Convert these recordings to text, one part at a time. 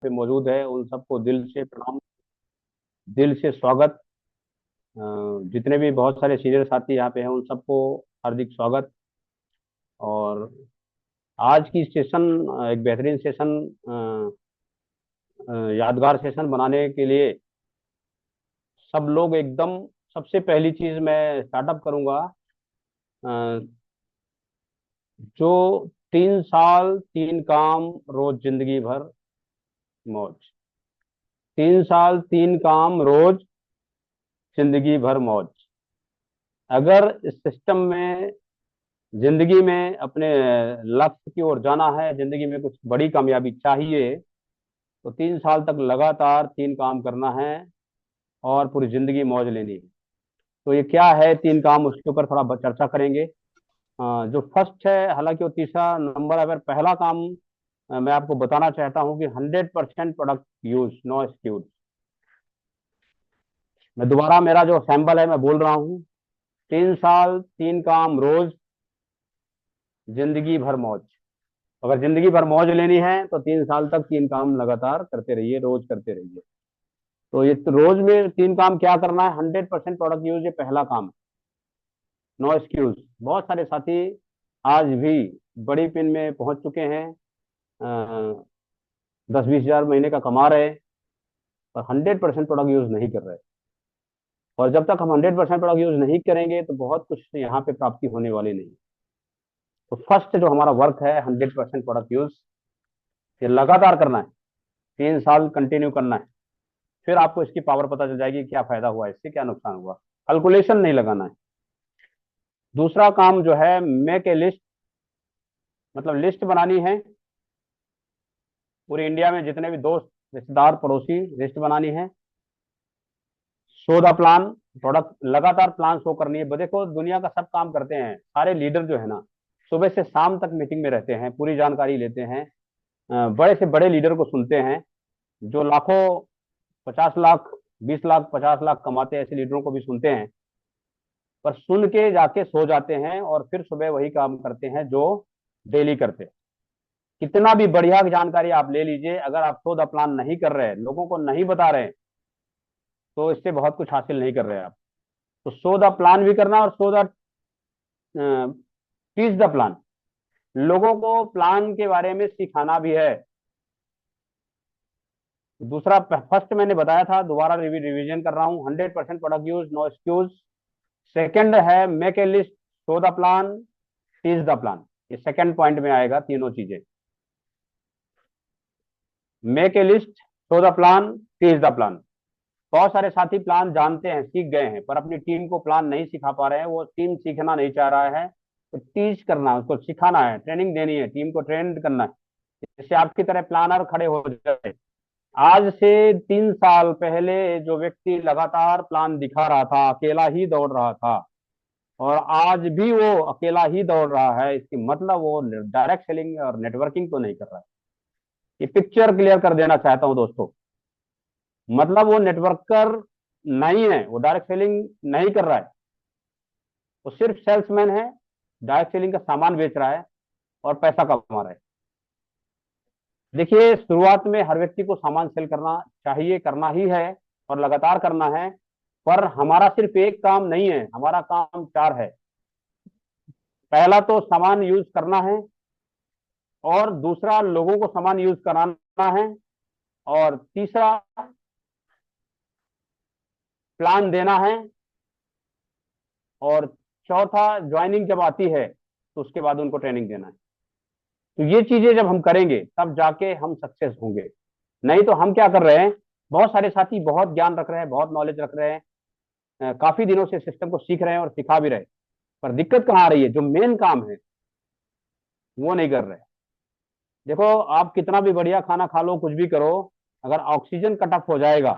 पे मौजूद है उन सबको दिल से प्रणाम, दिल से स्वागत। अ, जितने भी बहुत सारे सीनियर साथी यहाँ पे हैं उन सबको हार्दिक स्वागत। और आज की सेशन एक बेहतरीन सेशन, यादगार सेशन बनाने के लिए सब लोग एकदम, सबसे पहली चीज मैं स्टार्टअप करूंगा। अ, जो 3 साल 3 काम रोज जिंदगी भर मौज। 3 साल 3 काम रोज जिंदगी भर मौज। अगर इस सिस्टम में जिंदगी में अपने लक्ष्य की ओर जाना है, जिंदगी में कुछ बड़ी कामयाबी चाहिए, तो 3 साल तक लगातार 3 काम करना है और पूरी जिंदगी मौज लेनी है। तो ये क्या है 3 काम, उसके ऊपर थोड़ा चर्चा करेंगे। जो फर्स्ट है, हालांकि वो तीसरा नंबर, अगर पहला काम मैं आपको बताना चाहता हूँ कि 100% प्रोडक्ट यूज, नो एक्सक्यूज। मैं दोबारा, मेरा जो सैंपल है मैं बोल रहा हूँ। 3 साल 3 काम रोज जिंदगी भर मौज। अगर जिंदगी भर मौज लेनी है तो 3 साल तक 3 काम लगातार करते रहिए, रोज करते रहिए। तो ये तो रोज में 3 काम क्या करना है, 100% प्रोडक्ट यूज, ये पहला काम है। No excuse. बहुत सारे साथी आज भी बड़ी पिन में पहुंच चुके हैं, 10-20 हजार महीने का कमा रहे हैं, पर 100% प्रोडक्ट यूज नहीं कर रहे। और जब तक हम 100% प्रोडक्ट यूज नहीं करेंगे तो बहुत कुछ यहाँ पे प्राप्ति होने वाली नहीं। तो फर्स्ट जो हमारा वर्क है, 100% प्रोडक्ट यूज, ये लगातार करना है, 3 साल कंटिन्यू करना है। फिर आपको इसकी पावर पता चल जाएगी, क्या फायदा हुआ इससे, क्या नुकसान हुआ। कैलकुलेशन नहीं लगाना है। दूसरा काम जो है, मेक ए लिस्ट, मतलब लिस्ट बनानी है। पूरे इंडिया में जितने भी दोस्त, रिश्तेदार, पड़ोसी, लिस्ट बनानी है। शो द प्लान, प्रोडक्ट लगातार प्लान शो करनी है। देखो दुनिया का सब काम करते हैं, सारे लीडर जो है ना, सुबह से शाम तक मीटिंग में रहते हैं, पूरी जानकारी लेते हैं। बड़े से बड़े लीडर को सुनते हैं, जो लाखों, 50 लाख, 20 लाख, 50 लाख कमाते हैं, ऐसे लीडरों को भी सुनते हैं। पर सुन के जाके सो जाते हैं और फिर सुबह वही काम करते हैं जो डेली करते हैं। कितना भी बढ़िया जानकारी आप ले लीजिए, अगर आप शो द प्लान नहीं कर रहे, लोगों को नहीं बता रहे, तो इससे बहुत कुछ हासिल नहीं कर रहे आप। तो शो द प्लान भी करना, और show the, teach the plan, लोगों को प्लान के बारे में सिखाना भी है। दूसरा, फर्स्ट मैंने बताया था, दोबारा रिवीजन कर रहा हूँ, 100% product use, no excuse. Second है make a list, show the plan, teach the plan. ये सेकंड पॉइंट में आएगा तीनों चीजें। Make a list, show the plan, teach the plan. बहुत सारे साथी प्लान जानते हैं, सीख गए हैं, पर अपनी टीम को प्लान नहीं सिखा पा रहे हैं। वो टीम सीखना नहीं चाह रहा है, तो टीच करना, उसको सिखाना है, ट्रेनिंग देनी है, टीम को ट्रेन करना है, जिससे आपकी तरह प्लानर खड़े हो जाए। आज से 3 साल पहले जो व्यक्ति लगातार प्लान दिखा रहा था, अकेला ही दौड़ रहा था, और आज भी वो अकेला ही दौड़ रहा है, इसकी मतलब वो डायरेक्ट सेलिंग और नेटवर्किंग तो नहीं कर रहा है। ये पिक्चर क्लियर कर देना चाहता हूं दोस्तों। मतलब वो नेटवर्कर नहीं है, वो डायरेक्ट सेलिंग नहीं कर रहा है, वो सिर्फ सेल्समैन है, डायरेक्ट सेलिंग का सामान बेच रहा है और पैसा कमा रहा है। देखिए, शुरुआत में हर व्यक्ति को सामान सेल करना चाहिए, करना ही है और लगातार करना है। पर हमारा सिर्फ एक काम नहीं है, हमारा काम चार है। पहला तो सामान यूज करना है, और दूसरा लोगों को सामान यूज कराना है, और तीसरा प्लान देना है, और चौथा ज्वाइनिंग जब आती है तो उसके बाद उनको ट्रेनिंग देना है। तो ये चीजें जब हम करेंगे तब जाके हम सक्सेस होंगे। नहीं तो हम क्या कर रहे हैं, बहुत सारे साथी बहुत ज्ञान रख रहे हैं, बहुत नॉलेज रख रहे हैं, काफी दिनों से सिस्टम को सीख रहे हैं और सिखा भी रहे हैं, पर दिक्कत कहाँ आ रही है, जो मेन काम है वो नहीं कर रहे। देखो, आप कितना भी बढ़िया खाना खा लो, कुछ भी करो, अगर ऑक्सीजन कट ऑफ हो जाएगा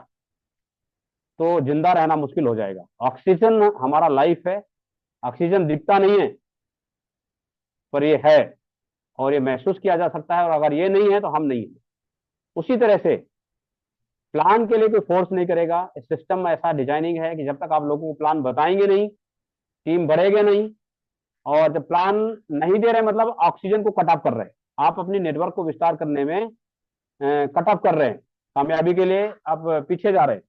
तो जिंदा रहना मुश्किल हो जाएगा। ऑक्सीजन हमारा लाइफ है। ऑक्सीजन दिखता नहीं है, पर ये है, और ये महसूस किया जा सकता है, और अगर ये नहीं है तो हम नहीं है। उसी तरह से प्लान के लिए कोई फोर्स नहीं करेगा। सिस्टम ऐसा डिजाइनिंग है कि जब तक आप लोगों को प्लान बताएंगे नहीं, टीम बढ़ेगा नहीं। और जब प्लान नहीं दे रहे, मतलब ऑक्सीजन को कट ऑफ कर रहे हैं, आप अपनी नेटवर्क को विस्तार करने में कट ऑफ कर रहे हैं, कामयाबी के लिए आप पीछे जा रहे हैं,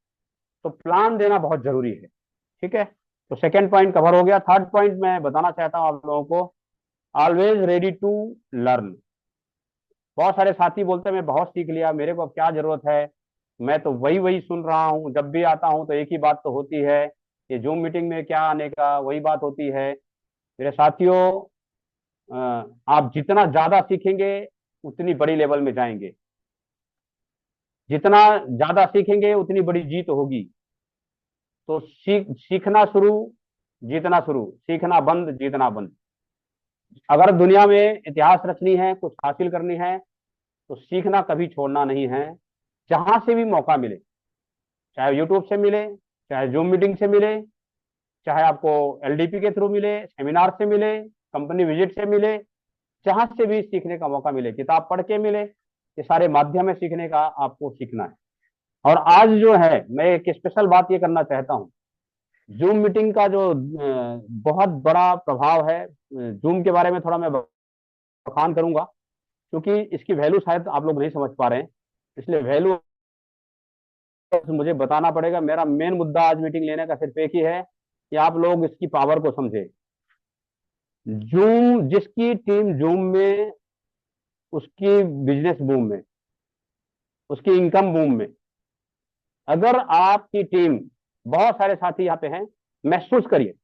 तो प्लान देना बहुत जरूरी है। ठीक है, तो सेकंड पॉइंट कवर हो गया। थर्ड पॉइंट मैं बताना चाहता हूं आप लोगों को, ऑलवेज रेडी टू लर्न। बहुत सारे साथी बोलते हैं मैं बहुत सीख लिया, मेरे को अब क्या जरूरत है, मैं तो वही वही सुन रहा हूँ, जब भी आता हूँ तो एक ही बात तो होती है, ये जूम मीटिंग में क्या आने का, वही बात होती है। मेरे साथियों, अ, आप जितना ज्यादा सीखेंगे उतनी बड़ी लेवल में जाएंगे, जितना ज्यादा सीखेंगे उतनी बड़ी जीत होगी। तो सीखना शुरू, जीतना शुरू, सीखना बंद, जीतना बंद। अगर दुनिया में इतिहास रचनी है, कुछ हासिल करनी है, तो सीखना कभी छोड़ना नहीं है। जहां से भी मौका मिले, चाहे यूट्यूब से मिले, चाहे जूम मीटिंग से मिले, चाहे आपको एलडीपी के थ्रू मिले, सेमिनार से मिले, कंपनी विजिट से मिले, जहां से भी सीखने का मौका मिले, किताब पढ़ के मिले, ये सारे माध्यम है सीखने का, आपको सीखना है। और आज जो है, मैं एक स्पेशल बात ये करना चाहता हूँ, जूम मीटिंग का जो बहुत बड़ा प्रभाव है, जूम के बारे में थोड़ा मैं बखान करूंगा, क्योंकि इसकी वैल्यू शायद आप लोग नहीं समझ पा रहे हैं, इसलिए वैल्यू मुझे बताना पड़ेगा। मेरा मेन मुद्दा आज मीटिंग लेने का सिर्फ एक ही है कि आप लोग इसकी पावर को समझे। जूम, जिसकी टीम जूम में, उसकी बिजनेस बूम में, उसकी इनकम बूम में। अगर आपकी टीम, बहुत सारे साथी यहाँ पे हैं, महसूस करिए,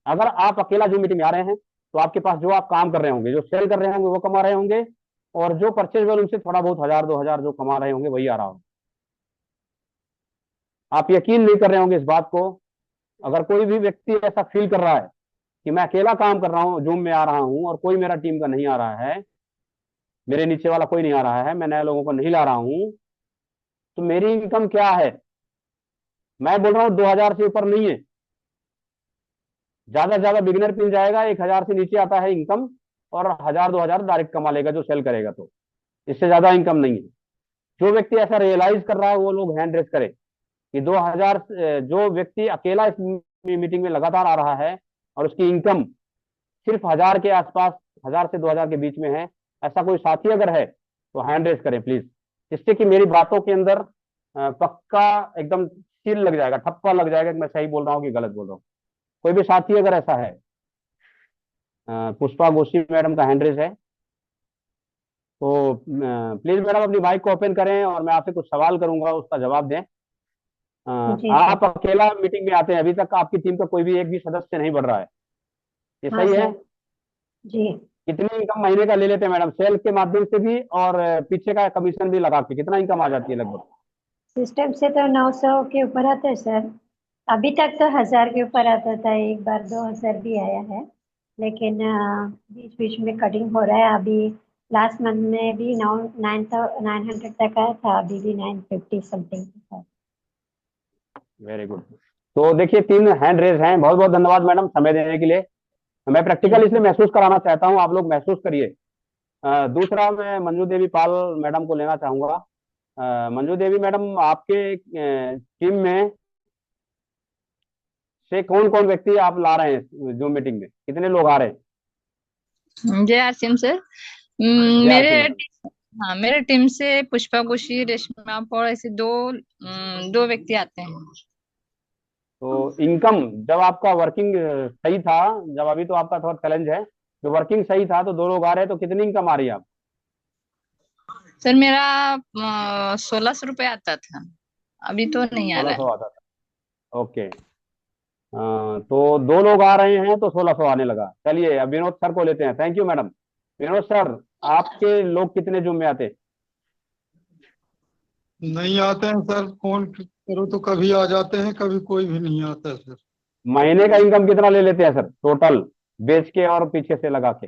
अगर आप अकेला जूम मीटिंग में आ रहे हैं तो आपके पास जो आप काम कर रहे होंगे, जो सेल कर रहे होंगे वो कमा रहे होंगे, और जो परचेज वॉल्यूम से थोड़ा बहुत 1000 2000 जो कमा रहे होंगे वही आ रहा होगा। आप यकीन नहीं कर रहे होंगे इस बात को। अगर कोई भी व्यक्ति ऐसा फील कर रहा है कि मैं अकेला काम कर रहा हूँ, जूम में आ रहा हूँ और कोई मेरा टीम का नहीं आ रहा है, मेरे नीचे वाला कोई नहीं आ रहा है, मैं नए लोगों को नहीं ला रहा हूँ, तो मेरी इनकम क्या है? मैं बोल रहा हूँ 2000 से ऊपर नहीं है, ज्यादा से ज्यादा बिगिनर पिन जाएगा, 1000 से नीचे आता है इनकम, और 1000 2000 डायरेक्ट कमा लेगा जो सेल करेगा, तो इससे ज्यादा इनकम नहीं है। जो व्यक्ति ऐसा रियलाइज कर रहा है वो लोग हैंड रेस करे कि 2000, जो व्यक्ति अकेला इस मीटिंग में लगातार आ रहा है और उसकी इनकम सिर्फ 1000 के आसपास, 1000 से 2000 के बीच में है, ऐसा कोई साथी अगर है तो हैंड रेस करें प्लीज, जिससे कि मेरी बातों के अंदर पक्का एकदम सील लग जाएगा, ठप्पा लग जाएगा कि मैं सही बोल रहा हूँ कि गलत बोल रहा हूँ। कोई भी साथी अगर ऐसा है, पुष्पा गोशी मैडम का हैंड रेस है, तो प्लीज मैडम अपनी माइक को ओपन करें और मैं आपसे कुछ सवाल करूंगा, उसका जवाब दें। जी सर। आप अकेला मीटिंग में आते हैं, अभी तक आपकी टीम का कोई भी एक भी सदस्य नहीं बढ़ रहा है, ये हाँ सही है? सर। जी। कितनी इनकम महीने का ले लेते हैं मैडम, सेल के माध्यम से भी और पीछे का कमीशन भी लगा के कितना इनकम आ जाती है लगभग? सिस्टम से तो 900 के ऊपर आता है सर। अभी तक तो 1000 के ऊपर आता था, एक बार 2000 भी आया है, लेकिन बीच बीच में कटिंग हो रहा है। अभी लास्ट मंथ में भी 900 तक आया था, अभी भी 950 समथिंग था। Very good. तो देखिए 3 हैंड रेज हैं, बहुत बहुत धन्यवाद मैडम समय देने के लिए। मैं जी प्रैक्टिकल इसलिए सर। महसूस कराना चाहता हूँ, आप लोग महसूस करिए। दूसरा, मैं मंजू देवी पाल मैडम को लेना चाहूंगा। मंजू देवी मैडम, आपके टीम में से कौन कौन व्यक्ति आप ला रहे हैं जूम मीटिंग में, कितने लोग आ रहे हैं? जय आरसीएम सर। जय मेरे आरती मैडम। हाँ, मेरे टीम से पुष्पा कुशी, रेशमा पौड़, ऐसे दो व्यक्ति आते हैं। तो इनकम, जब आपका वर्किंग सही था, जब, अभी तो आपका थोड़ा चैलेंज है, जो वर्किंग सही था तो 2 लोग आ रहे हैं, तो कितनी इनकम आ रही है आप? सर मेरा 1600 रुपये आता था, अभी तो नहीं आ रहा 1600 है। आता था, ओके। तो 2 लोग आ रहे हैं तो 1600 आने लगा। चलिए अब विनोद सर को लेते हैं। Thank you madam. Vinod sir, आपके लोग कितने जूम में आते हैं? नहीं आते हैं सर, फोन करो तो कभी आ जाते हैं, कभी कोई भी नहीं आता है सर। महीने का इनकम कितना ले लेते हैं सर टोटल, बेच के और पीछे से लगा के?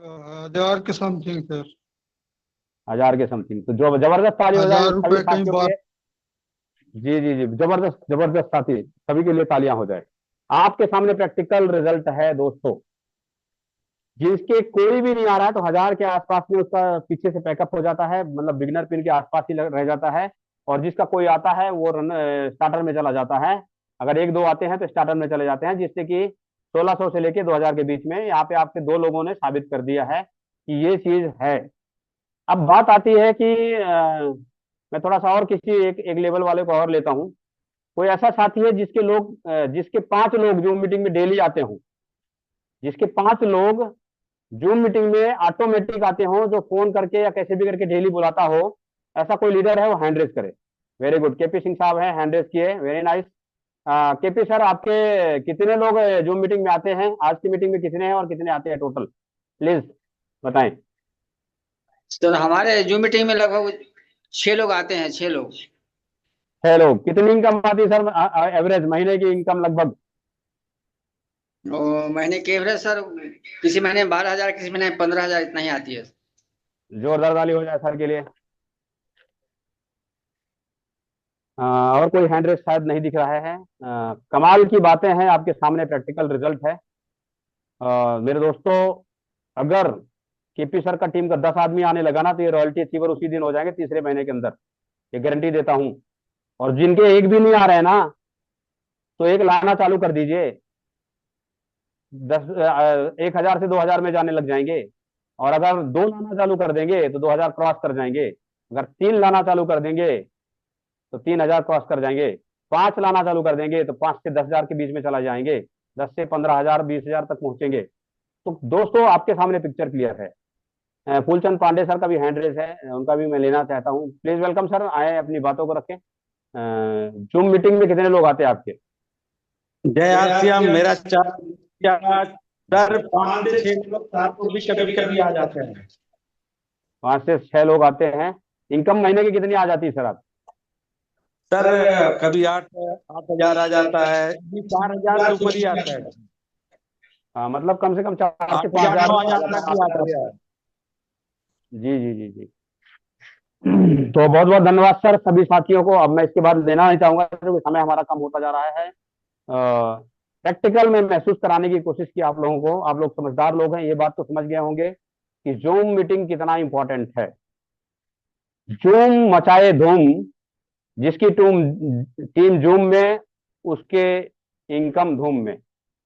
1000 के समथिंग सर। 1000 के समथिंग, तो जो जबरदस्त ताली हो जाए 1000 रुपये सभी कहीं साथियों के बात। लिए। जी जी जी, जबरदस्त जबरदस्त साथी, सभी के लिए तालियां हो जाए। आपके सामने प्रैक्टिकल रिजल्ट है दोस्तों, जिसके कोई भी नहीं आ रहा है तो 1000 के आसपास में उसका पीछे से पैकअप हो जाता है, मतलब बिगिनर पिन के आसपास ही रह जाता है। और जिसका कोई आता है वो रन स्टार्टर में चला जाता है। अगर 1 2 आते हैं तो स्टार्टर में चले जाते हैं, जिससे कि 1600 से लेके 2000 के बीच में। यहाँ पे आपके 2 लोगों ने साबित कर दिया है कि ये चीज है। अब बात आती है कि मैं थोड़ा सा और किसी एक लेवल वाले को और लेता हूँ। कोई ऐसा साथी है जिसके 5 लोग जूम मीटिंग में डेली आते हों, जिसके 5 लोग जूम मीटिंग में ऑटोमेटिक आते हों, जो फोन करके या कैसे भी करके डेली बुलाता हो। ऐसा कोई लीडर है, वो हैंड रेस करे। वेरी गुड, केपी सिंह साहब हैं, हैंड रेस किए, वेरी नाइस। केपी सर, आपके कितने लोग जूम मीटिंग में आते हैं? आज की मीटिंग में कितने हैं और कितने आते हैं टोटल, प्लीज बताएं। सर हमारे जूम मीटिंग में लगभग 6 लोग आते हैं, 6 लोग। 6 लोग। कितनी इनकम आती है सर एवरेज महीने की इनकम लगभग? और महीने के एवरेज सर किसी महीने 12,000, किसी महीने 15,000, इतना ही आती है। जोरदार ताली हो जाए सर के लिए। और कोई हैंड रेस शायद नहीं दिख रहा है। कमाल की बातें हैं आपके सामने, प्रैक्टिकल रिजल्ट है। मेरे दोस्तों, अगर केपी सर का टीम का 10 आदमी आने लगा ना, तो ये रॉयल्टी अचीवर उसी दिन हो जाएंगे, तीसरे महीने के अंदर, ये गारंटी देता हूं। और जिनके एक भी नहीं आ रहे हैं ना, तो एक लाना चालू कर दीजिए। 1,000 से 2,000 में जाने लग जाएंगे। और अगर 2 लाना चालू कर देंगे तो 2,000 क्रॉस कर जाएंगे। अगर 3 लाना चालू कर देंगे तो 3,000 क्रॉस कर जाएंगे। 5 लाना चालू कर देंगे तो 5 से 10,000 के बीच में चला जाएंगे। 10 से 15,000, 20,000 तक पहुंचेंगे। तो दोस्तों, आपके सामने पिक्चर क्लियर है। फूलचंद पांडे सर का भी हैंड रेस है, उनका भी मैं लेना चाहता हूँ। प्लीज वेलकम सर, आए अपनी बातों को रखें। जूम मीटिंग में कितने लोग आते हैं आपके? जय आसियाम। मेरा सर 5 से 6 लोग साथ को भी कभी कभी आ जाते हैं। 5 से 6 लोग आते हैं। इनकम महीने की कितनी आ जाती है सर आप? सर कभी 8,000 आ जाता है, 4,000 से ऊपर ही आता है। मतलब कम से कम 4 से 5 8,000 हजार 9,000 तक ही आता है। जी जी जी जी। तो बहुत बहुत धन्यवाद सर सभी साथियों को। अब मैं इसके बाद लेना नहीं चाहूंगा क्योंकि समय हमारा कम होता जा रहा है। प्रैक्टिकल में महसूस कराने की कोशिश की आप लोगों को। आप लोग समझदार लोग हैं, ये बात तो समझ गए होंगे कि जूम मीटिंग कितना इंपॉर्टेंट है। जूम मचाए धूम, जिसकी टीम जूम में, उसके इनकम धूम में।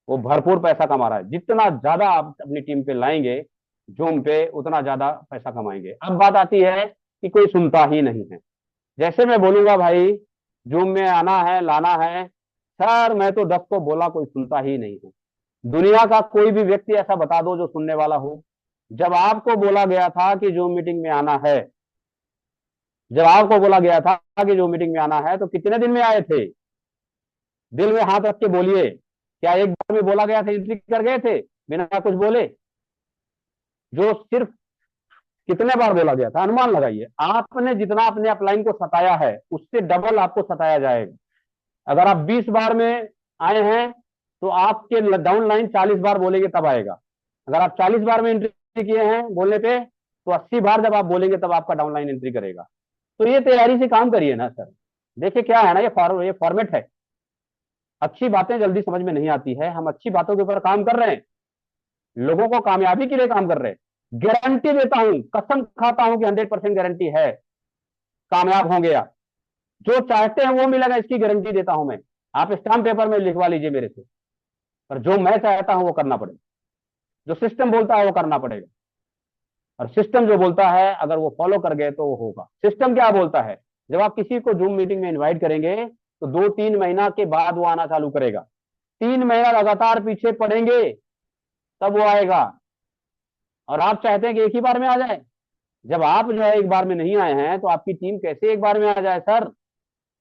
वो भरपूर पैसा कमा रहा है। जितना ज्यादा आप अपनी टीम पे लाएंगे जूम पे, उतना ज्यादा पैसा कमाएंगे। अब बात आती है कि कोई सुनता ही नहीं है। जैसे मैं बोलूंगा भाई जूम में आना है, लाना है, सर मैं तो 10 को बोला, कोई सुनता ही नहीं है। दुनिया का कोई भी व्यक्ति ऐसा बता दो जो सुनने वाला हो। जब आपको बोला गया था कि जूम मीटिंग में आना है, जब आपको बोला गया था कि जूम मीटिंग में आना है, तो कितने दिन में आए थे? दिल में हाथ रख के बोलिए, क्या एक बार में बोला गया था एंट्री कर गए थे बिना कुछ बोले? जो सिर्फ कितने बार बोला गया था, अनुमान लगाइए। आपने जितना अपने अपलाइन को सताया है, उससे डबल आपको सताया जाएगा। अगर आप 20 बार में आए हैं तो आपके डाउन लाइन 40 बार बोलेंगे तब आएगा। अगर आप 40 बार में एंट्री किए हैं बोलने पे, तो 80 बार जब आप बोलेंगे तब आपका डाउन लाइन एंट्री करेगा। तो ये तैयारी से काम करिए ना सर। देखिए क्या है ना, ये फॉर्मेट है। अच्छी बातें जल्दी समझ में नहीं आती है। हम अच्छी बातों के ऊपर काम कर रहे हैं, लोगों को कामयाबी के लिए काम कर रहे हैं। गारंटी देता हूं, कसम खाता हूं कि 100% गारंटी है, कामयाब होंगे आप। जो चाहते हैं वो मिलेगा, इसकी गारंटी देता हूं मैं। आप स्टाम्प पेपर में लिखवा लीजिए मेरे से। पर जो मैं चाहता हूं वो करना पड़ेगा, जो सिस्टम बोलता है वो करना पड़ेगा। और सिस्टम जो बोलता है अगर वो फॉलो कर गए तो वो होगा। सिस्टम क्या बोलता है? जब आप किसी को जूम मीटिंग में इन्वाइट करेंगे तो 2-3 महीना के बाद वो आना चालू करेगा। 3 महीना लगातार पीछे पड़ेंगे तब वो आएगा। और आप चाहते हैं कि एक ही बार में आ जाए। जब आप जो है एक बार में नहीं आए हैं तो आपकी टीम कैसे एक बार में आ जाए सर?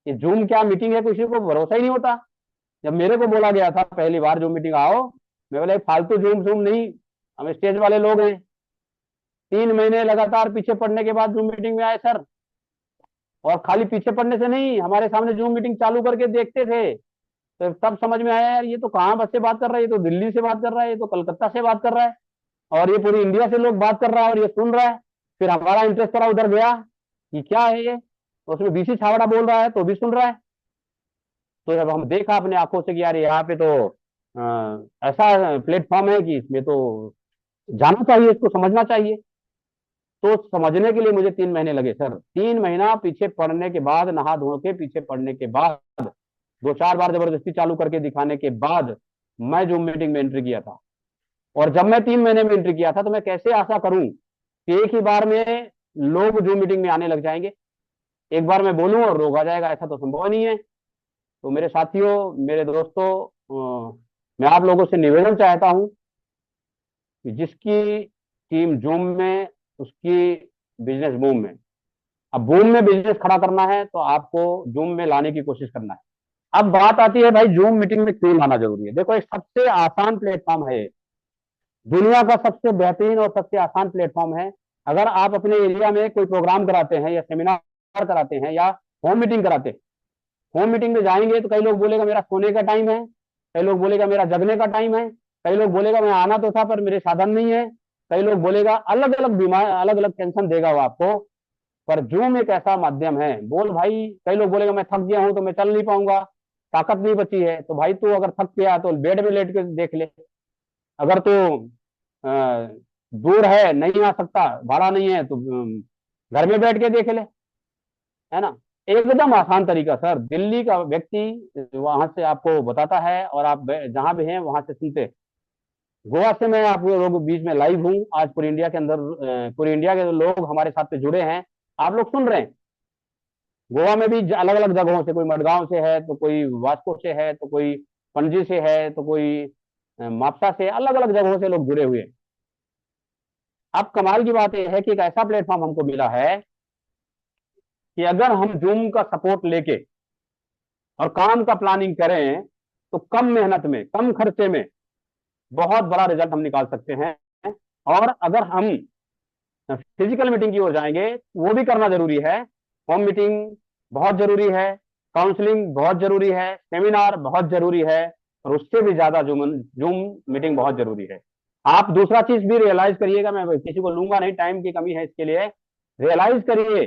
ये जूम क्या मीटिंग है, किसी को भरोसा ही नहीं होता। जब मेरे को बोला गया था पहली बार जूम मीटिंग आओ, मैं बोला फालतू जूम जूम नहीं, हम स्टेज वाले लोग हैं। 3 महीने लगातार पीछे पड़ने के बाद जूम मीटिंग में आए सर। और खाली पीछे पड़ने से नहीं, हमारे सामने जूम मीटिंग चालू करके देखते थे। तो तब समझ में आया यार, ये तो कहाँ बस से बात कर रहा है, ये तो दिल्ली से बात कर रहा है, ये तो कलकत्ता से बात कर रहा है, और ये पूरी इंडिया से लोग बात कर रहा है और ये सुन रहा है। फिर हमारा इंटरेस्ट थोड़ा उधर गया कि क्या है ये, तो उसमें बीसी छावड़ा बोल रहा है तो भी सुन रहा है। तो जब हम देखा अपने आंखों से कि यार यहाँ पे तो ऐसा प्लेटफॉर्म है कि इसमें तो जाना चाहिए, इसको समझना चाहिए। तो समझने के लिए मुझे 3 महीने लगे सर। 3 महीना पीछे पड़ने के बाद, नहा धो के पीछे पड़ने के बाद, 2-4 बार जबरदस्ती चालू करके दिखाने के बाद मैं जूम मीटिंग में एंट्री किया था। और जब मैं 3 महीने में एंट्री किया था तो मैं कैसे आशा करूं कि एक ही बार में लोग जूम मीटिंग में आने लग जाएंगे। एक बार मैं बोलूं और लोग आ जाएगा, ऐसा तो संभव नहीं है। तो मेरे साथियों, मेरे दोस्तों, मैं आप लोगों से निवेदन चाहता हूं कि जिसकी टीम जूम में, उसकी बिजनेस बूम में। अब बूम में बिजनेस खड़ा करना है तो आपको जूम में लाने की कोशिश करना है। अब बात आती है भाई, जूम मीटिंग में क्यों लाना जरूरी है। देखो, एक सबसे आसान प्लेटफॉर्म है ये, दुनिया का सबसे बेहतरीन और सबसे आसान प्लेटफॉर्म है। अगर आप अपने एरिया में कोई प्रोग्राम कराते हैं या सेमिनार कराते हैं या होम मीटिंग कराते हैं, होम मीटिंग में जाएंगे तो कई लोग बोलेगा मेरा सोने का टाइम है, कई लोग बोलेगा मेरा जगने का टाइम है, कई लोग बोलेगा मैं आना तो था पर मेरे साधन नहीं है, कई लोग बोलेगा अलग अलग बीमार, अलग अलग टेंशन देगा वो आपको। पर जूम एक ऐसा माध्यम है, बोल भाई, कई लोग बोलेगा मैं थक गया हूं तो मैं चल नहीं पाऊंगा, ताकत नहीं बची है, तो भाई तू अगर थक गया तो बेड में लेट के देख ले। अगर तू दूर है, नहीं आ सकता, भाड़ा नहीं है, तो घर में बैठ के देख ले, है ना। एकदम आसान तरीका सर, दिल्ली का व्यक्ति वहां से आपको बताता है और आप जहां भी हैं वहां से सुनते। गोवा से मैं आप लोग बीच में लाइव हूँ आज, पूरी इंडिया के अंदर, पूरी इंडिया के लोग हमारे साथ पे जुड़े हैं, आप लोग सुन रहे हैं। गोवा में भी अलग अलग जगहों से, कोई मडगांव से है तो कोई वास्को से है तो कोई पणजी से है तो कोई मापसा से, अलग अलग जगहों से लोग जुड़े हुए हैं। अब कमाल की बात यह है कि एक ऐसा प्लेटफॉर्म हमको मिला है कि अगर हम जूम का सपोर्ट लेके और काम का प्लानिंग करें तो कम मेहनत में, कम खर्चे में बहुत बड़ा रिजल्ट हम निकाल सकते हैं। और अगर हम फिजिकल मीटिंग की ओर जाएंगे, वो भी करना जरूरी है, होम मीटिंग बहुत जरूरी है, काउंसलिंग बहुत जरूरी है, सेमिनार बहुत जरूरी है, और उससे भी ज्यादा जूम जूम मीटिंग बहुत जरूरी है। आप दूसरा चीज भी रियलाइज करिएगा, मैं किसी को लूंगा नहीं, टाइम की कमी है इसके लिए। रियलाइज करिए,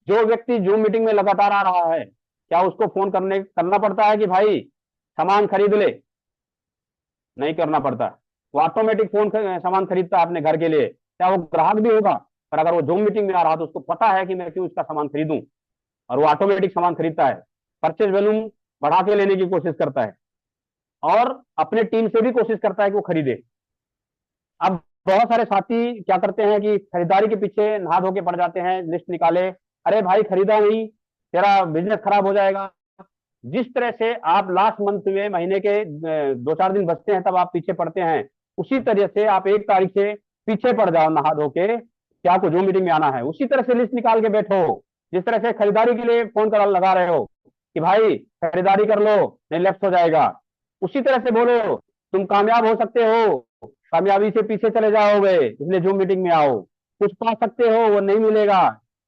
जो व्यक्ति जूम मीटिंग में लगातार आ रहा है, क्या उसको फोन करना पड़ता है कि भाई सामान खरीद ले? नहीं करना पड़ता, वो ऑटोमेटिक फोन सामान खरीदता है अपने घर के लिए, क्या वो ग्राहक भी होगा। पर अगर वो जूम मीटिंग में आ रहा तो उसको पता है कि मैं क्यों इसका सामान खरीदूं, और वो ऑटोमेटिक सामान खरीदता है, परचेज वैल्यूम बढ़ा के लेने की कोशिश करता है, और अपने टीम से भी कोशिश करता है कि वो खरीदे। अब बहुत सारे साथी क्या करते हैं कि खरीदारी के पीछे नहा धो के पड़ जाते हैं, लिस्ट निकाले, अरे भाई खरीदा नहीं, तेरा बिजनेस खराब हो जाएगा। जिस तरह से आप लास्ट मंथ में, महीने के 2-4 दिन बचते हैं तब आप पीछे पड़ते हैं, उसी तरह से आप 1 तारीख से पीछे पड़ जाओ नहा धो के, क्या आपको जूम मीटिंग में आना है। उसी तरह से लिस्ट निकाल के बैठो, जिस तरह से खरीदारी के लिए फोन कर लगा रहे हो कि भाई खरीदारी कर लो नहीं लैप्स हो जाएगा, उसी तरह से बोलो तुम कामयाब हो सकते हो, कामयाबी से पीछे चले जाओगे, इसलिए जूम मीटिंग में आओ। कुछ पा सकते हो वो नहीं मिलेगा,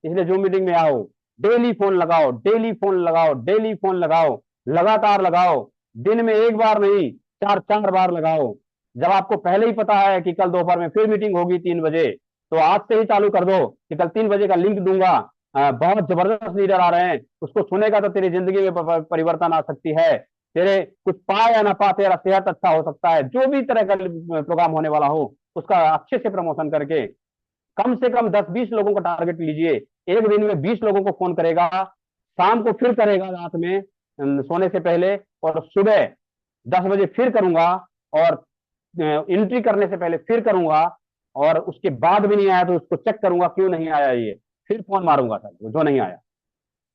इसलिए जूम मीटिंग में आओ। डेली फोन लगाओ, डेली फोन लगाओ, डेली फोन लगाओ, लगातार लगाओ, दिन में 1 बार नहीं 4-4 बार लगाओ। जब आपको पहले ही पता है कि कल दोपहर में फिर मीटिंग होगी 3 बजे, तो आज से ही चालू कर दो कि कल 3 बजे का लिंक दूंगा, बहुत जबरदस्त लीडर आ रहे हैं, उसको सुनेगा तो तेरी जिंदगी में परिवर्तन आ सकती है, तेरे कुछ पा या ना पा, तेरा सेहत अच्छा हो सकता है। जो भी तरह का प्रोग्राम होने वाला हो उसका अच्छे से प्रमोशन करके कम से कम 10-20 लोगों का टारगेट लीजिए। एक दिन में 20 लोगों को फोन करेगा, शाम को फिर करेगा, रात में सोने से पहले, और सुबह 10 बजे फिर करूंगा, और एंट्री करने से पहले फिर करूंगा, और उसके बाद भी नहीं आया तो उसको चेक करूंगा क्यों नहीं आया, ये फिर फोन मारूंगा सर जो नहीं आया,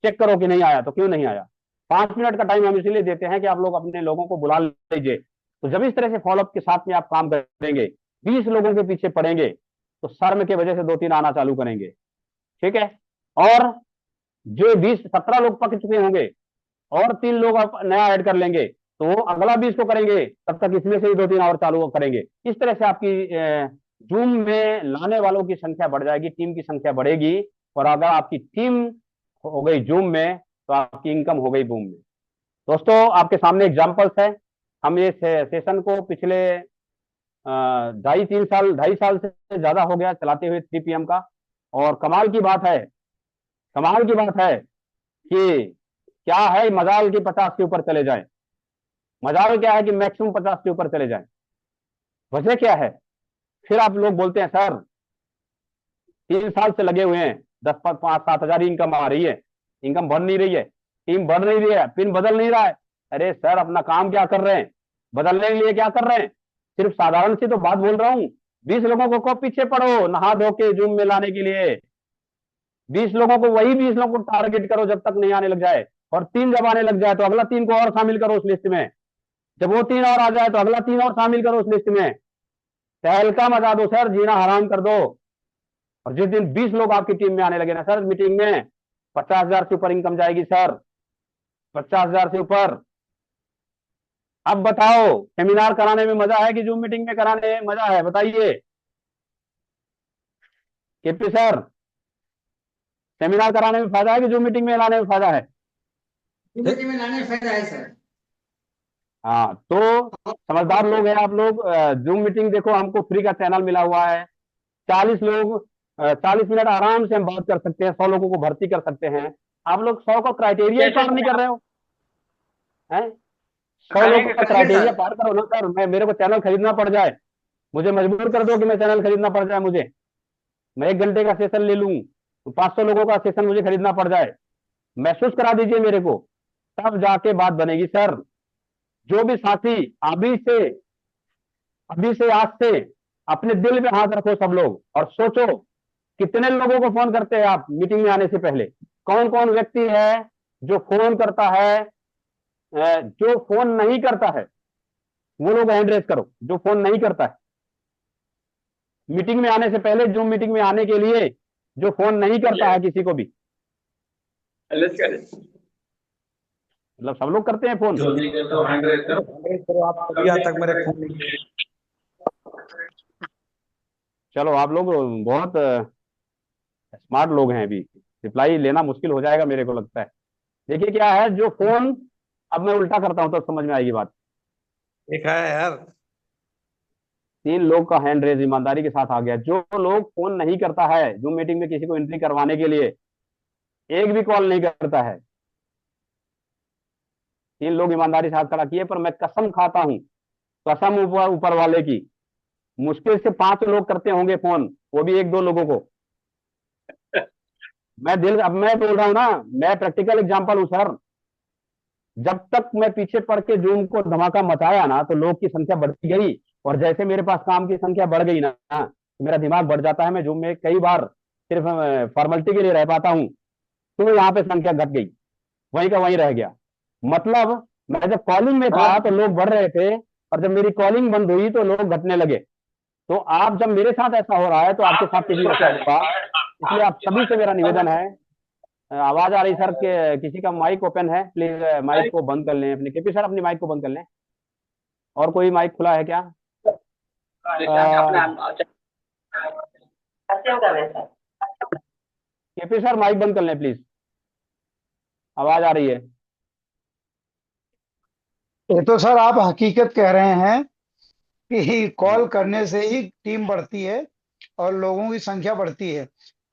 चेक करो कि नहीं आया तो क्यों नहीं आया। 5 मिनट का टाइम हम इसीलिए देते हैं कि आप लोग अपने लोगों को बुला लीजिए। तो जब इस तरह से फॉलोअप के साथ में आप काम करेंगे, 20 लोगों के पीछे पड़ेंगे, तो शर्म के वजह से 2-3 आना चालू करेंगे, ठीक है। और जो 20-17 लोग पक चुके होंगे और 3 लोग आप नया ऐड कर लेंगे, तो वो अगला 20 को करेंगे, तब तक इसमें से ही 2-3 और चालू करेंगे। इस तरह से आपकी जूम में लाने वालों की संख्या बढ़ जाएगी, टीम की संख्या बढ़ेगी, और अगर आपकी टीम हो गई जूम में तो आपकी इनकम हो गई बूम में। दोस्तों, आपके सामने एग्जांपल्स है। हम ये सेशन को पिछले 2.5 से ज्यादा हो गया चलाते हुए 3 PM का, और कमाल की बात है कि क्या है, मजाल की 50 के ऊपर चले जाए। मजाल क्या है कि मैक्सिमम 50 के ऊपर चले जाए। वजह क्या है? फिर आप लोग बोलते हैं सर 3 साल से लगे हुए हैं, 10-5-7 हजार इनकम आ रही है, इनकम बढ़ नहीं रही है, टीम बढ़ नहीं रही है, पिन बदल नहीं रहा है। अरे सर, अपना काम क्या कर रहे हैं, बदलने के लिए क्या कर रहे हैं? सिर्फ साधारण सी तो बात बोल रहा हूं 20 लोगों को कब पीछे पड़ो नहा धो के जूम में लाने के लिए। 20 लोगों को, वही 20 लोगों को टारगेट करो जब तक नहीं आने लग जाए। और 3 जब आने लग जाए तो अगला 3 को और शामिल करो उस लिस्ट में। जब वो 3 और आ जाए तो अगला 3 और शामिल करो उस लिस्ट में। तहलका मचा दो सर, जीना हराम कर दो। और जिस दिन 20 लोग आपकी टीम में आने लगे ना सर मीटिंग में, 50,000 से ऊपर इनकम जाएगी सर, 50,000 से ऊपर। अब बताओ, सेमिनार कराने में मजा है कि जूम मीटिंग में कराने में मजा है? बताइए केपी सर, सेमिनार कराने में फायदा है कि जूम मीटिंग में लाने में फायदा है? मीटिंग में लाने में फायदा है सर। हाँ, तो समझदार लोग हैं आप लोग। जूम मीटिंग देखो, हमको फ्री का चैनल मिला हुआ है। 40 लोग, 40 मिनट आराम से हम बात कर सकते हैं, 100 लोगों को भर्ती कर सकते हैं। आप लोग 100 का क्राइटेरिया ही पार नहीं कर रहे हो हैं? 100 लोगों का क्राइटेरिया पार करो ना सर। मेरे को चैनल खरीदना पड़ जाए, मुझे मजबूर कर दो कि मैं चैनल खरीदना पड़ जाए मुझे, मैं 1 घंटे का सेशन ले लूं, 500 लोगों का सेशन मुझे खरीदना पड़ जाए, महसूस करा दीजिए मेरे को, तब जाके बात बनेगी सर। जो भी साथी अभी से आज से अपने दिल में हाथ रखो सब लोग, और सोचो कितने लोगों को फोन करते हैं आप मीटिंग में आने से पहले? कौन कौन व्यक्ति है जो फोन करता है? जो फोन नहीं करता है वो लोग हैंड रेज करो, जो फोन नहीं करता है मीटिंग में आने से पहले, जूम मीटिंग में आने के लिए जो फोन नहीं करता है किसी को भी। मतलब सब लोग करते हैं फोन? जो नहीं करते तो हैंड रेज करो आप, तभी आज तक मेरे फोन नहीं। चलो, आप लोग बहुत स्मार्ट लोग हैं, अभी रिप्लाई लेना मुश्किल हो जाएगा मेरे को लगता है। देखिए क्या है, जो फोन, अब मैं उल्टा करता हूं तो समझ में आएगी बात। एक है यार, 3 लोग का हैंड रेज ईमानदारी के साथ आ गया। जो लोग फोन नहीं करता है जूम मीटिंग में किसी को एंट्री करवाने के लिए, एक भी कॉल नहीं करता है, 3 लोग ईमानदारी से हाथ खड़ा किए। पर मैं कसम खाता हूं, कसम ऊपर वाले की, मुश्किल से 5 लोग करते होंगे फोन, वो भी 1-2 लोगों को। अब मैं बोल रहा हूं ना, मैं प्रैक्टिकल एग्जांपल हूं सर। जब तक मैं पीछे पड़ के जूम को धमाका मचाया ना, तो लोग की संख्या बढ़ती गई, और जैसे मेरे पास काम की संख्या बढ़ गई ना, तो मेरा दिमाग बढ़ जाता है। मैं जूम में कई बार सिर्फ फॉर्मेलिटी के लिए रह पाता हूँ, तो यहाँ पे संख्या घट गई, वहीं का वहीं रह गया। मतलब मैं जब कॉलिंग में था तो लोग बढ़ रहे थे, और जब मेरी कॉलिंग बंद हुई तो लोग घटने लगे। तो आप, जब मेरे साथ ऐसा हो रहा है तो आपके साथ भी ऐसा होगा। इसलिए आप सभी से मेरा निवेदन है, आवाज आ रही सर के किसी का माइक ओपन है, प्लीज माइक को बंद कर लें अपने। केपी सर अपनी माइक को बंद कर लें। और कोई माइक खुला है क्या? केपी सर माइक बंद कर लें प्लीज, आवाज आ रही है। ये तो सर आप हकीकत कह रहे हैं कि कॉल करने से ही टीम बढ़ती है और लोगों की संख्या बढ़ती है।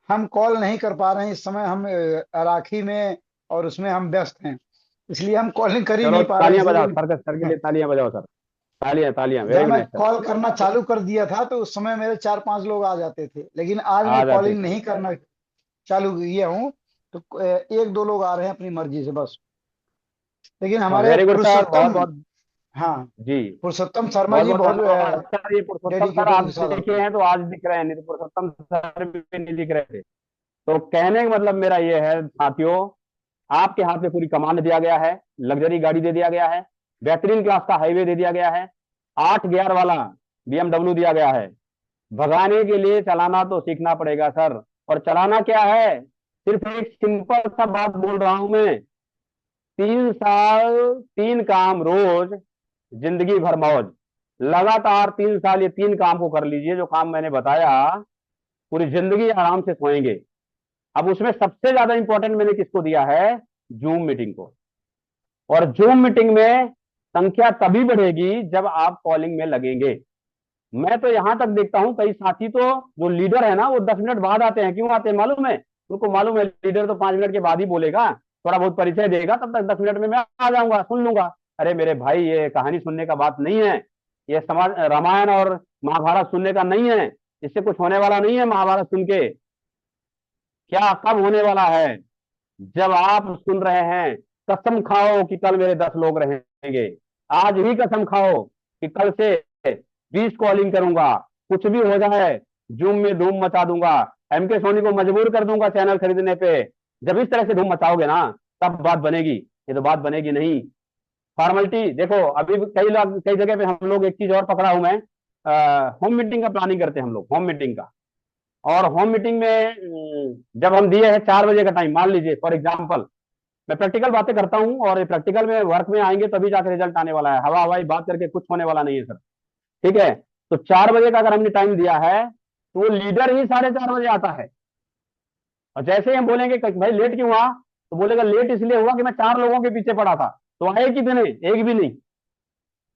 हम कॉल नहीं कर पा रहे हैं इस समय, हम राखी में और उसमें हम व्यस्त हैं, इसलिए हम कॉलिंग कर ही चलो नहीं पा रहे तालियां हैं। बजाओ सर के लिए, तालियां बजाओ सर, तालियां तालियां, वेरी जब गुड मैं नाइस सर। कॉल करना चालू कर दिया था तो उस समय मेरे 4-5 लोग आ जाते थे, लेकिन आज आ मैं जाते कॉलिंग थे। नहीं करना चालू किया हूँ तो 1-2 लोग आ रहे हैं अपनी मर्जी से बस। लेकिन हमारे वेरी गुड सर, बहुत पुरुषोत्तम, बहुत हाँ, जी, पुरुषोत्तम शर्मा बहुत जी बहुत बहुत धन्यवाद सर। ये पुरुषोत्तम सर डेडिकेटेड आप के साथ आते देखे हैं। हैं तो आज दिख रहे हैं, नहीं तो पुरुषोत्तम सर भी नहीं दिख रहे थे। तो कहने का मतलब मेरा ये है साथियों, आपके हाथ में पूरी कमांड दिया गया है, लग्जरी गाड़ी दे दिया गया है, बेहतरीन क्लास का हाईवे दे दिया गया है, 8 गियर वाला BMW दिया गया है। भगाने के लिए चलाना तो सीखना पड़ेगा सर। और चलाना क्या है, सिर्फ एक सिंपल सा बात बोल रहा हूं मैं, 3 साल 3 काम रोज, जिंदगी भर मौज। लगातार 3 साल ये 3 काम को कर लीजिए, जो काम मैंने बताया, पूरी जिंदगी आराम से सोएंगे। अब उसमें सबसे ज्यादा इंपॉर्टेंट मैंने किसको दिया है? जूम मीटिंग को। और जूम मीटिंग में संख्या तभी बढ़ेगी जब आप कॉलिंग में लगेंगे। मैं तो यहां तक देखता हूं, कई साथी तो जो लीडर है ना, वो 10 मिनट बाद आते हैं। क्यों आते हैं मालूम है? उनको मालूम है लीडर तो 5 मिनट के बाद ही बोलेगा, थोड़ा बहुत परिचय देगा, तब तक 10 मिनट में मैं आ जाऊंगा, सुन लूंगा। अरे मेरे भाई, ये कहानी सुनने का बात नहीं है, ये समाज रामायण और महाभारत सुनने का नहीं है, इससे कुछ होने वाला नहीं है महाभारत सुन के। क्या कब होने वाला है? जब आप सुन रहे हैं, कसम खाओ कि कल मेरे 10 लोग रहेंगे। आज ही कसम खाओ कि कल से 20 कॉलिंग करूंगा, कुछ भी हो जाए, जूम में धूम मचा दूंगा, एमके सोनी को मजबूर कर दूंगा चैनल खरीदने पे। जब इस तरह से धूम मचाओगे ना, तब बात बनेगी, ये तो बात बनेगी नहीं। फॉर्मेलिटी देखो, अभी भी कई जगह पे हम लोग एक चीज और पकड़ा हूं मैं, होम मीटिंग का प्लानिंग करते हैं हम लोग, होम मीटिंग का। और होम मीटिंग में जब हम दिए हैं 4 बजे का टाइम, मान लीजिए फॉर एग्जाम्पल, मैं प्रैक्टिकल बातें करता हूं और प्रैक्टिकल में वर्क में आएंगे तभी जाकर रिजल्ट आने वाला है, हवा हवाई बात करके कुछ होने वाला नहीं है सर। ठीक है, तो 4 बजे का अगर हमने टाइम दिया है, तो वो लीडर ही 4:30 बजे आता है। और जैसे ही हम बोलेंगे कि भाई लेट क्यों हुआ, तो बोलेगा लेट इसलिए हुआ कि मैं 4 लोगों के पीछे पड़ा था। तो आए कितने? एक भी नहीं।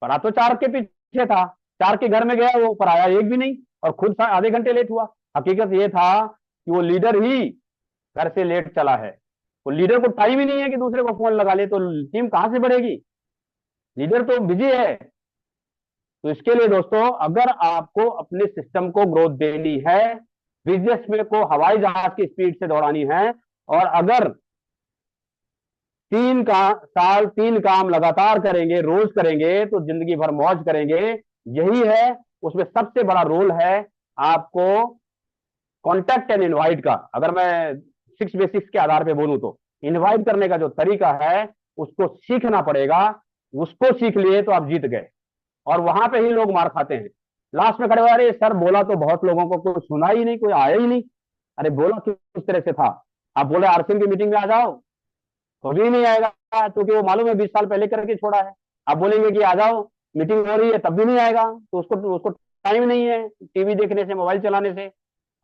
पड़ा तो 4 के पीछे था, 4 के घर में गया वो, पर आया एक भी नहीं, और खुद आधे घंटे लेट हुआ। हकीकत ये था कि वो लीडर ही घर से लेट चला है। वो लीडर को टाइम ही नहीं है कि दूसरे को फोन लगा ले, तो टीम कहां से बढ़ेगी? लीडर तो बिजी है। तो इसके लिए दोस्तों, अगर आपको अपने सिस्टम को ग्रोथ देनी है, बिजनेस में को हवाई जहाज की स्पीड से दौड़ानी है, और अगर 3 काम लगातार करेंगे, रोज करेंगे, तो जिंदगी भर मौज करेंगे। यही है, उसमें सबसे बड़ा रोल है आपको कॉन्टैक्ट एंड इनवाइट का। अगर मैं 6 बेसिक्स के आधार पे बोलूं, तो इनवाइट करने का जो तरीका है उसको सीखना पड़ेगा। उसको सीख लिए तो आप जीत गए, और वहां पे ही लोग मार खाते हैं। लास्ट में खड़े हुए, अरे सर बोला तो बहुत लोगों को, कोई सुना ही नहीं, कोई आया ही नहीं। अरे बोला किस तरह से था? आप बोले आरसीएम की मीटिंग में आ जाओ, कभी नहीं आएगा, क्योंकि वो मालूम है 20 साल पहले करके छोड़ा है। आप बोलेंगे कि आ जाओ, मीटिंग हो रही है, तब भी नहीं आएगा, तो उसको उसको टाइम नहीं है टीवी देखने से, मोबाइल चलाने से।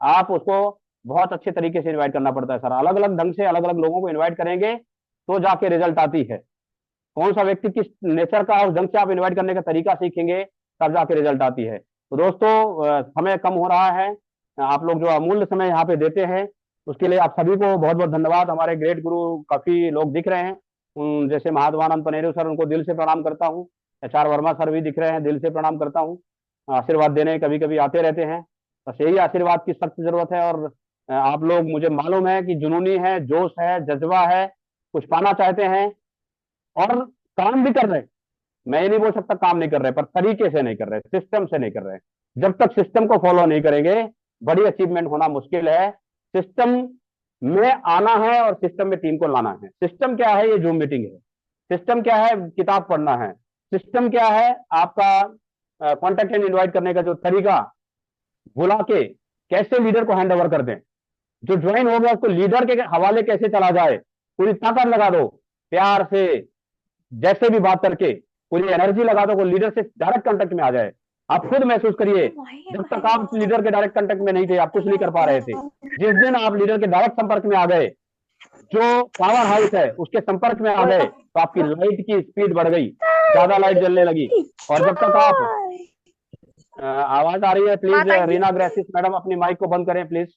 आप उसको बहुत अच्छे तरीके से इन्वाइट करना पड़ता है सर, अलग अलग ढंग से अलग अलग लोगों को इन्वाइट करेंगे तो जाके रिजल्ट आती है। कौन सा व्यक्ति किस नेचर का, उस ढंग से आप इन्वाइट करने का तरीका सीखेंगे, तब जाके रिजल्ट आती है। तो दोस्तों, समय कम हो रहा है, आप लोग जो अमूल्य समय यहाँ पे देते हैं, उसके लिए आप सभी को बहुत बहुत धन्यवाद। हमारे ग्रेट गुरु काफी लोग दिख रहे हैं, जैसे महादेवानंद पनेरू सर, उनको दिल से प्रणाम करता हूँ। HR वर्मा सर भी दिख रहे हैं, दिल से प्रणाम करता हूँ। आशीर्वाद देने कभी कभी आते रहते हैं, बस यही आशीर्वाद की सख्त जरूरत है। और आप लोग, मुझे मालूम है कि जुनूनी है, जोश है, जज्बा है, कुछ पाना चाहते हैं, और काम भी कर रहे हैं। मैं ये नहीं बोल सकता काम नहीं कर रहे, पर तरीके से नहीं कर रहे, सिस्टम से नहीं कर रहे। जब तक सिस्टम को फॉलो नहीं करेंगे, बड़ी अचीवमेंट होना मुश्किल है। सिस्टम में आना है और सिस्टम में टीम को लाना है। सिस्टम क्या है? ये जूम मीटिंग है। सिस्टम क्या है? किताब पढ़ना है। सिस्टम क्या है? आपका कॉन्टेक्ट एंड इनवाइट करने का जो तरीका, बुला के कैसे लीडर को हैंड ओवर कर दें, जो ज्वाइन हो गया उसको लीडर के हवाले कैसे चला जाए, पूरी ताकत लगा दो, प्यार से जैसे भी बात करके पूरी एनर्जी लगा दो, वो लीडर से डायरेक्ट कांटेक्ट में आ जाए। आप खुद महसूस करिए, जब तक आप लीडर के डायरेक्ट कांटेक्ट में नहीं थे, आप कुछ नहीं कर पा रहे थे। जिस दिन आप लीडर के डायरेक्ट संपर्क में आ गए, जो पावर हाउस है उसके संपर्क में आ गए, तो आपकी लाइट की स्पीड बढ़ गई, ज्यादा लाइट जलने लगी। और जब तक आप आवाज आ रही है प्लीज, रीना ग्रेसिस मैडम अपनी माइक को बंद करें प्लीज।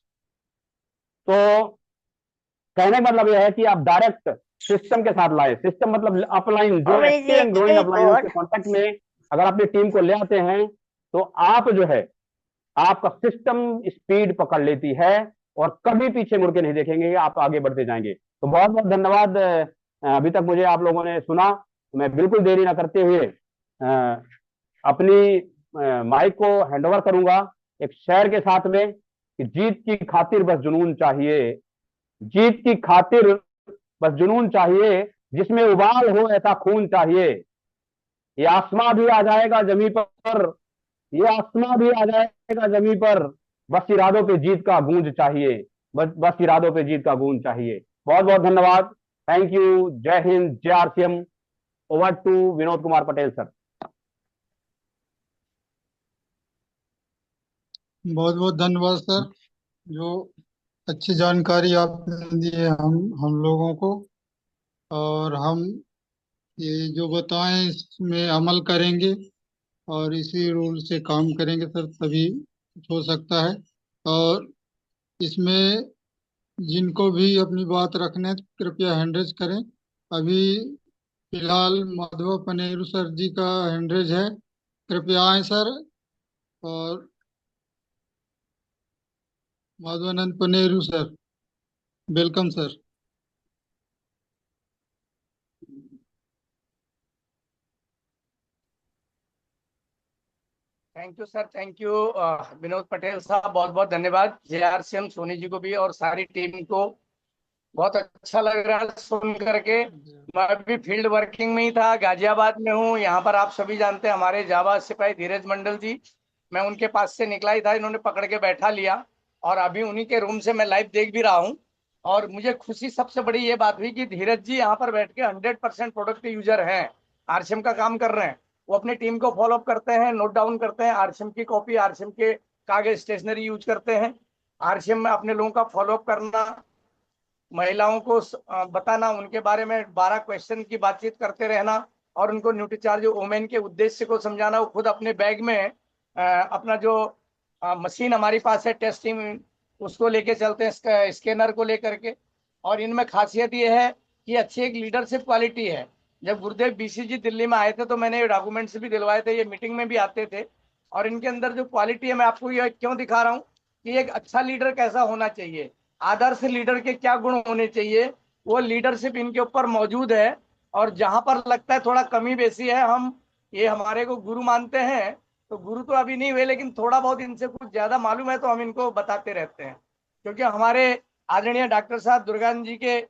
तो कहने का मतलब यह है कि आप डायरेक्ट सिस्टम के साथ लाए। सिस्टम मतलब अपलाइन, जो एक्टिव एंड ग्रोइंग अपलाइन उसके कॉन्टेक्ट में अगर अपनी टीम को ले आते हैं, तो आप जो है, आपका सिस्टम स्पीड पकड़ लेती है, और कभी पीछे मुड़ के नहीं देखेंगे, आप आगे बढ़ते जाएंगे। तो बहुत बहुत धन्यवाद। अभी तक मुझे आप लोगों ने सुना, तो मैं बिल्कुल देरी ना करते हुए अपनी माइक को हैंडओवर करूंगा एक शेर के साथ में, कि जीत की खातिर बस जुनून चाहिए, जीत की खातिर बस जुनून चाहिए, जिसमें उबाल हो ऐसा खून चाहिए। ये आसमां भी आ जाएगा जमी पर, ये आसमां भी आ जाएगा जमी पर, बस इरादों पे जीत का गूंज चाहिए, बस इरादों पे जीत का गूंज चाहिए। बहुत बहुत धन्यवाद। Thank you. जय हिंद, जय RCM। Over to Vinod Kumar Patel sir. बहुत बहुत धन्यवाद सर, जो अच्छी जानकारी आपने दी है हम लोगों को, और हम ये जो बताएं इसमें अमल करेंगे और इसी रूल से काम करेंगे सर, तभी कुछ हो सकता है। और इसमें जिनको भी अपनी बात रखने, कृपया हैंडरेज करें। अभी फिलहाल माधव पनेरू सर जी का हैंडरेज है, कृपया आए सर। और Madhavanand Paneru sir, welcome sir. Thank you sir, thank you Vinod Patel साहब, बहुत बहुत धन्यवाद। JRCM सोनी जी को भी और सारी टीम को बहुत अच्छा लग रहा है सुन करके। मैं भी फील्ड वर्किंग में ही था, गाजियाबाद में हूँ। यहाँ पर आप सभी जानते हैं हमारे जावा सिपाही धीरज मंडल जी, मैं उनके पास से निकला ही था, इन्होंने पकड़ के बैठा लिया और अभी उन्हीं के रूम से मैं लाइव देख भी रहा हूँ। और मुझे खुशी सबसे बड़ी ये बात हुई कि धीरज जी यहाँ पर बैठ के 100% प्रोडक्ट यूजर हैं, RCM का काम कर रहे हैं। वो अपनी टीम को फॉलो अप करते हैं, नोट डाउन करते हैं, RCM की कॉपी, RCM के कागज स्टेशनरी यूज करते हैं। RCM में अपने लोगों का फॉलो अप करना, महिलाओं को बताना, उनके बारे में 12 क्वेश्चन की बातचीत करते रहना और उनको न्यूट्रीचार्ज वुमेन के उद्देश्य को समझाना। वो खुद अपने बैग में अपना जो मशीन हमारी पास है टेस्टिंग, उसको लेके चलते हैं, स्कैनर को लेकर के। और इनमें खासियत ये है कि अच्छी एक लीडरशिप क्वालिटी है। जब गुरुदेव BC जी दिल्ली में आए थे तो मैंने डॉक्यूमेंट्स भी दिलवाए थे, ये मीटिंग में भी आते थे। और इनके अंदर जो क्वालिटी है, मैं आपको ये क्यों दिखा रहा हूँ कि एक अच्छा लीडर कैसा होना चाहिए, आदर्श लीडर के क्या गुण होने चाहिए, वो लीडरशिप इनके ऊपर मौजूद है। और जहां पर लगता है थोड़ा कमी बेसी है, हम ये हमारे को गुरु मानते हैं, तो गुरु तो अभी नहीं हुए लेकिन थोड़ा बहुत इनसे कुछ ज्यादा मालूम है तो हम इनको बताते रहते हैं। क्योंकि हमारे आदरणीय डॉक्टर साहब दुर्गान जी के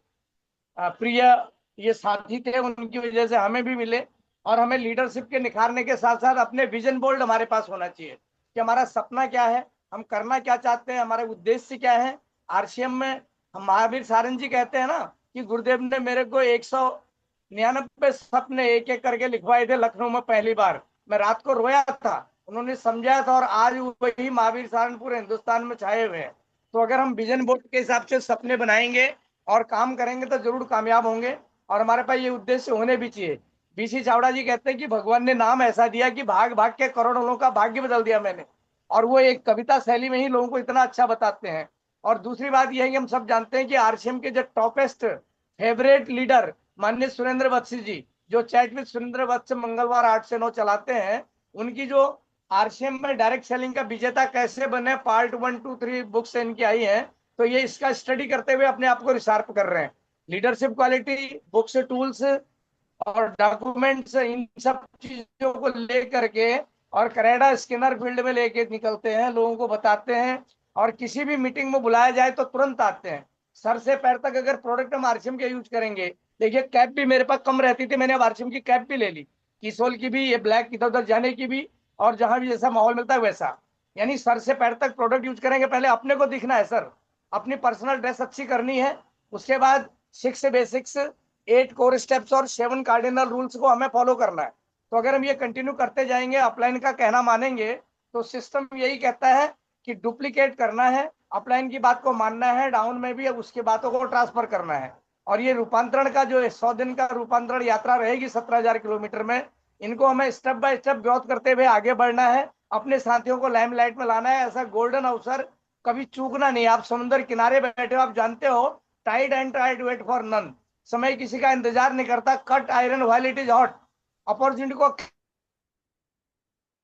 प्रिय ये साथी थे, उनकी वजह से हमें भी मिले। और हमें लीडरशिप के निखारने के साथ साथ अपने विजन बोर्ड हमारे पास होना चाहिए कि हमारा सपना क्या है, हम करना क्या चाहते हैं, हमारे उद्देश्य क्या है। RCM में हम महावीर सारन जी कहते हैं ना कि गुरुदेव ने मेरे को 199 सपने एक एक करके लिखवाए थे लखनऊ में पहली बार। मैं रात को रोया था, उन्होंने समझाया था और आज वही महावीर सारन पूरे हिंदुस्तान में छाए हुए हैं। तो अगर हम विजन बोर्ड के हिसाब से सपने बनाएंगे और काम करेंगे तो जरूर कामयाब होंगे। और हमारे पास ये उद्देश्य होने भी चाहिए। BC चावड़ा जी कहते हैं कि भगवान ने नाम ऐसा दिया कि भाग भाग के करोड़ों लोगों का भाग्य बदल दिया मैंने। और वो एक कविता शैली में ही लोगों को इतना अच्छा बताते हैं। और दूसरी बात यह है कि हम सब जानते हैं कि RCM के जो टॉपेस्ट फेवरेट लीडर माननीय सुरेंद्र वत्स जी, जो चैट विद सुरेंद्र वत्स मंगलवार 8 से 9 चलाते हैं, उनकी जो RCM में डायरेक्ट सेलिंग का विजेता कैसे बने पार्ट 1, 2, 3 बुक्स इनकी आई हैं। तो ये इसका स्टडी करते हुए अपने आप को रिशार्प कर रहे हैं। लीडरशिप क्वालिटी, बुक्स, टूल्स और डॉक्यूमेंट्स, इन सब चीजों को लेकर के और करेडा स्कैनर फील्ड में लेके निकलते हैं, लोगों को बताते हैं। और किसी भी मीटिंग में बुलाया जाए तो तुरंत आते हैं। सर से पैर तक अगर प्रोडक्ट हम RCM के यूज करेंगे, देखिए कैप भी मेरे पास कम रहती थी, मैंने अब RCM की कैप भी ले ली, किसोल की भी, ये ब्लैक इधर उधर जाने की भी, और जहां भी जैसा माहौल मिलता है वैसा। यानी सर से पैर तक प्रोडक्ट यूज करेंगे, पहले अपने को दिखना है सर, अपनी पर्सनल ड्रेस अच्छी करनी है। उसके बाद 6 बेसिक्स, 8 कोर स्टेप्स और 7 कार्डिनल रूल्स को हमें फॉलो करना है। तो अगर हम ये कंटिन्यू करते जाएंगे, अपलाइन का कहना मानेंगे, तो सिस्टम यही कहता है कि डुप्लीकेट करना है, अपलाइन की बात को मानना है, डाउन में भी उसकी बातों को ट्रांसफर करना है। और ये रूपांतरण का जो 100 दिन का रूपांतरण यात्रा रहेगी 17,000 किलोमीटर में, इनको हमें स्टेप बाय स्टेप ग्रोथ करते हुए आगे बढ़ना है, अपने साथियों को लाइमलाइट में लाना है। ऐसा गोल्डन अवसर कभी चूकना नहीं। आप समुद्र किनारे बैठे हो, आप जानते हो tide and tide wait for none, समय किसी का इंतजार नहीं करता, cut iron while it is hot. Opportunity को